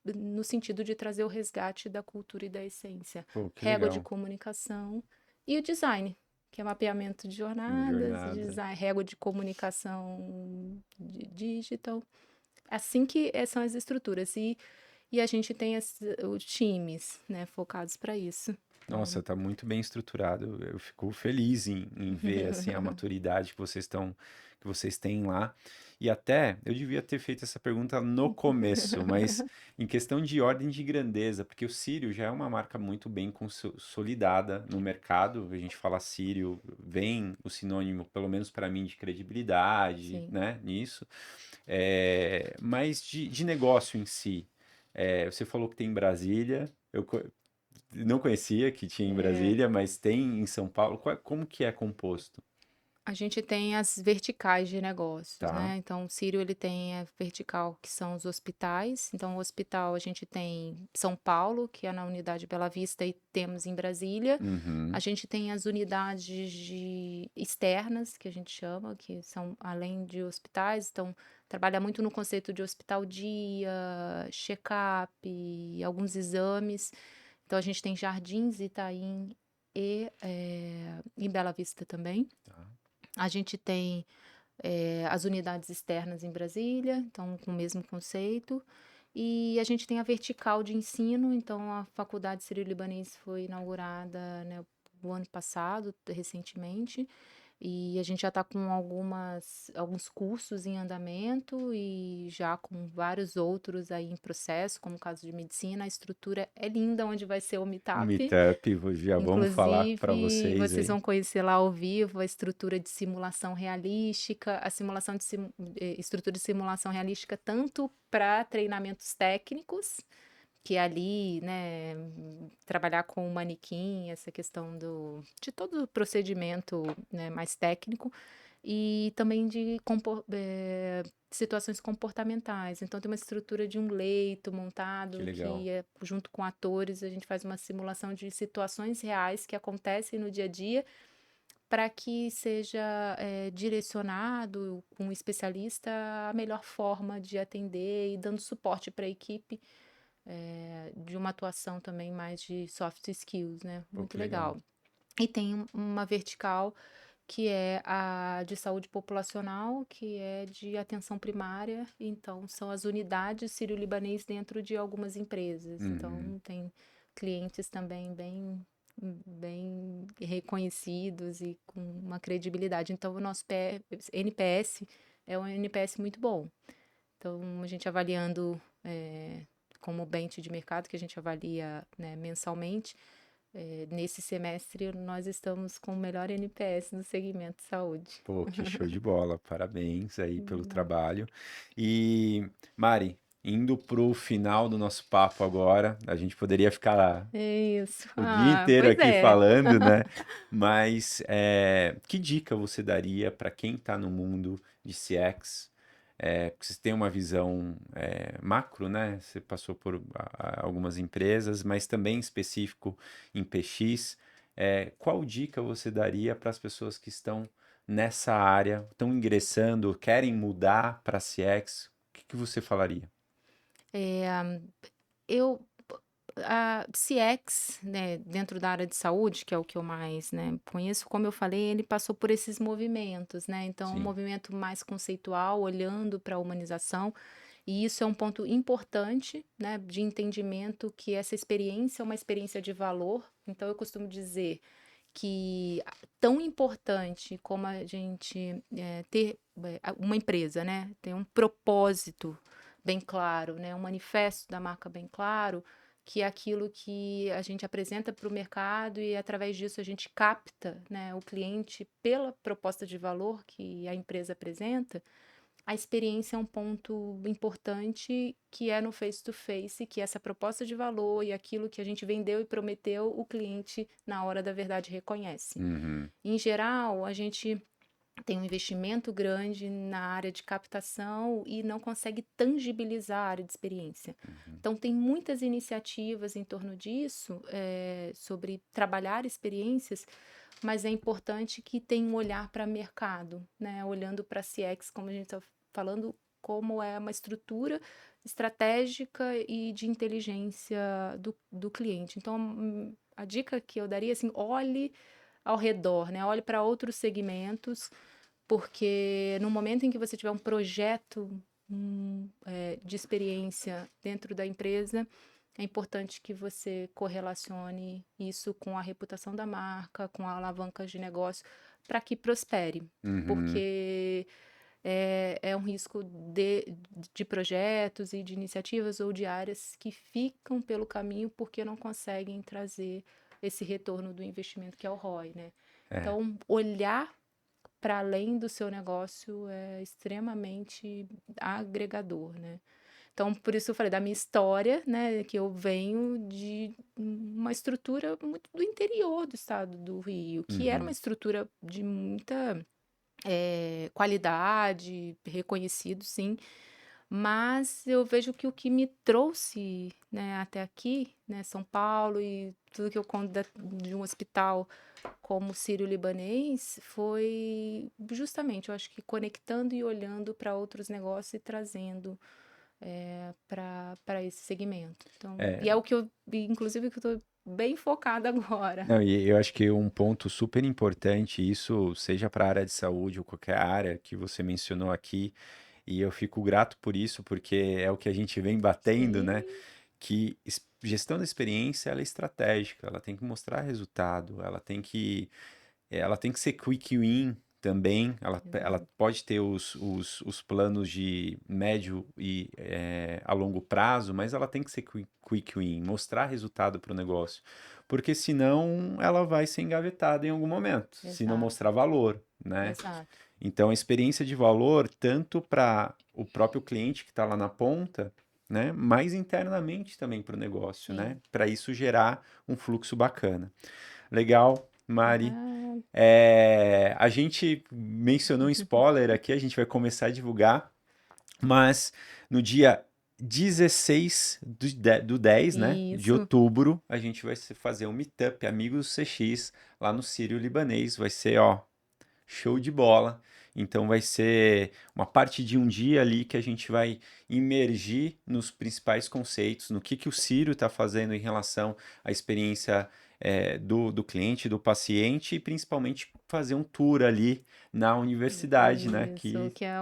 no sentido de trazer o resgate da cultura e da essência. Pô, que Régua de legal. comunicação e o design, que é mapeamento de De jornadas, jornada. design, régua de comunicação digital. Assim que são as estruturas. E e a gente tem os times, né, focados para isso. Nossa, Então, tá muito bem estruturado. Eu fico feliz em ver assim a maturidade que vocês têm lá. E até eu devia ter feito essa pergunta no começo, mas em questão de ordem de grandeza, porque o Círio já é uma marca muito bem consolidada no mercado. A gente fala Círio, vem o sinônimo, pelo menos para mim, de credibilidade, sim. né, nisso. Mas de negócio em si, você falou que tem em Brasília. Não conhecia que tinha em É, Brasília, mas tem em São Paulo. Como que é composto? a gente tem as verticais de negócios, Tá? né? Então, o Círio ele tem a vertical que são os hospitais. Então, o hospital a gente tem São Paulo, que é na unidade Bela Vista, e temos em Brasília. A Uhum. gente tem as unidades externas, que a gente chama, que são além de hospitais. Então, trabalha muito no conceito de hospital dia, check-up, alguns exames. Então, a gente tem Jardins, Itaim e em Bela Vista também. Tá. A gente tem as unidades externas em Brasília, então com o mesmo conceito. E a gente tem a vertical de ensino, então a Faculdade Sírio-Libanês foi inaugurada, né, o ano passado, recentemente. E a gente já está com alguns cursos em andamento e já com vários outros aí em processo, como o caso de medicina. A estrutura é linda onde vai ser o O meetup. Meetup, já vamos falar para Inclusive, vocês vocês aí. vão conhecer lá ao vivo a estrutura de simulação realística, estrutura de simulação realística tanto para treinamentos técnicos, que é ali, né, trabalhar com o manequim, essa questão de todo o procedimento, né, mais técnico, e também de situações comportamentais. Então, tem uma estrutura de um leito Que montado legal. que, junto com atores, a gente faz uma simulação de situações reais que acontecem no dia a dia para que seja direcionado com um especialista a melhor forma de atender e dando suporte para a equipe de uma atuação também mais de soft skills, né? Pô, Muito que legal. legal. E tem uma vertical que é a de saúde populacional, que é de atenção primária. Então, são as unidades sírio-libanês dentro de algumas empresas. Uhum. Então, tem clientes também bem reconhecidos e com uma credibilidade. Então, o nosso NPS é um NPS muito bom. Então, a gente avaliando como bench de mercado, que a gente avalia, né, mensalmente, nesse semestre nós estamos com o melhor NPS no segmento de saúde. Pô, que show de bola. Parabéns aí pelo Legal. trabalho. E, Mari, indo pro final do nosso papo agora, a gente poderia ficar É isso. o dia Ah, inteiro pois aqui é. falando, né? Mas que dica você daria para quem está no mundo de CX? Porque você tem uma visão macro, né? Você passou por algumas empresas, mas também específico em PX. Qual dica você daria para as pessoas que estão nessa área, estão ingressando, querem mudar para CX? O que você falaria? É, eu a CX, né, dentro da área de saúde, que é o que eu mais, né, conheço, como eu falei, ele passou por esses movimentos, né? Então, um Sim. movimento mais conceitual, olhando para a humanização, e isso é um ponto importante, né, de entendimento que essa experiência é uma experiência de valor. Então, eu costumo dizer que tão importante como a gente ter uma empresa, né, ter um propósito bem claro, né, um manifesto da marca bem claro, que é aquilo que a gente apresenta para o mercado e através disso a gente capta, né, o cliente pela proposta de valor que a empresa apresenta. A experiência é um ponto importante que é no face to face, que essa proposta de valor e aquilo que a gente vendeu e prometeu, o cliente, na hora da verdade, reconhece. Uhum. Em geral, a gente tem um investimento grande na área de captação e não consegue tangibilizar a área de experiência. Uhum. Então, tem muitas iniciativas em torno disso, sobre trabalhar experiências, mas é importante que tenha um olhar para mercado, né? Olhando para a CX, como a gente está falando, como é uma estrutura estratégica e de inteligência do cliente. Então, a dica que eu daria, assim, olhe ao redor, né? Olhe para outros segmentos, porque no momento em que você tiver um projeto de experiência dentro da empresa, é importante que você correlacione isso com a reputação da marca, com a alavanca de negócio, para que prospere. Uhum. Porque é um risco de projetos e de iniciativas ou de áreas que ficam pelo caminho porque não conseguem trazer esse retorno do investimento que é o ROI, né? É. Então, olhar para além do seu negócio é extremamente agregador, né? Então, por isso eu falei da minha história, né, que eu venho de uma estrutura muito do interior do estado do Rio, que era uma Uhum. estrutura de muita qualidade, reconhecido, sim, mas eu vejo que o que me trouxe, né, até aqui, né, São Paulo e tudo que eu conto de um hospital como sírio-libanês foi justamente, eu acho que conectando e olhando para outros negócios e trazendo para esse segmento. Então, É, e é o que eu, inclusive, que eu estou bem focada agora. não, e eu acho que um ponto super importante, isso seja para a área de saúde ou qualquer área que você mencionou aqui, e eu fico grato por isso, porque é o que a gente vem batendo, né? Sim, Que gestão da experiência ela é estratégica, ela tem que mostrar resultado, ela tem que ser quick win também. Ela exato, pode ter os planos de médio e a longo prazo, mas ela tem que ser quick win, mostrar resultado para o negócio. Porque senão ela vai ser engavetada em algum momento, se não exato, mostrar valor, né? exato. Então, a experiência de valor, tanto para o próprio cliente que está lá na ponta, né? Mas internamente também para o negócio, né? Sim. Para isso gerar um fluxo bacana. Legal, Mari. Ah, A gente mencionou um spoiler aqui, a gente vai começar a divulgar, mas no dia 16 do 10, né, de isso. outubro, a gente vai fazer um meetup Amigos CX lá no Sírio Libanês. Vai ser, ó, show de bola. Então vai ser uma parte de um dia ali que a gente vai imergir nos principais conceitos, no que o Ciro está fazendo em relação à experiência do cliente, do paciente, e principalmente fazer um tour ali na universidade, né? Isso, Que que é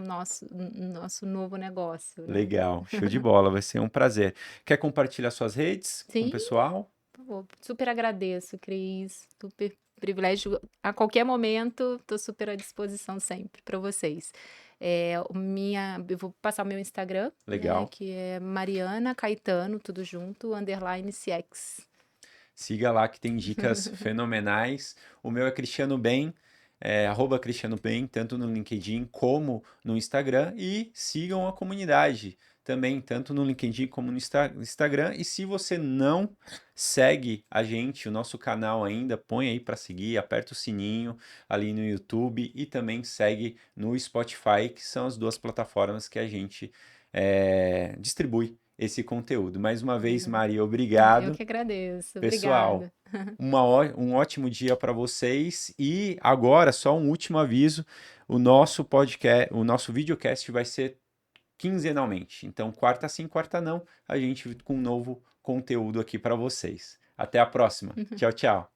nosso novo negócio, né? legal, show de bola, vai ser um prazer. Quer compartilhar suas redes com o Sim, pessoal? por favor. Super agradeço, Cris. Super privilégio. A qualquer momento, estou super à disposição sempre para vocês. Eu vou passar o meu Instagram, né? Legal. Que é Mariana Caetano, tudo junto, underline CX. Siga lá que tem dicas fenomenais. O meu é Cristiano Bem, arroba Cristiano Bem, tanto no LinkedIn como no Instagram. E sigam a comunidade também, tanto no LinkedIn como no Instagram. E se você não segue a gente, o nosso canal ainda, põe aí para seguir, aperta o sininho ali no YouTube e também segue no Spotify, que são as duas plataformas que a gente distribui esse conteúdo. Mais uma vez, Uhum. Maria, Ah, eu obrigado. que agradeço. Pessoal, Obrigada. um ótimo dia para vocês. E agora, só um último aviso: o nosso podcast, o nosso videocast vai ser quinzenalmente. Então, quarta sim, quarta não, a gente com um novo conteúdo aqui para vocês. Até a próxima. Tchau, tchau.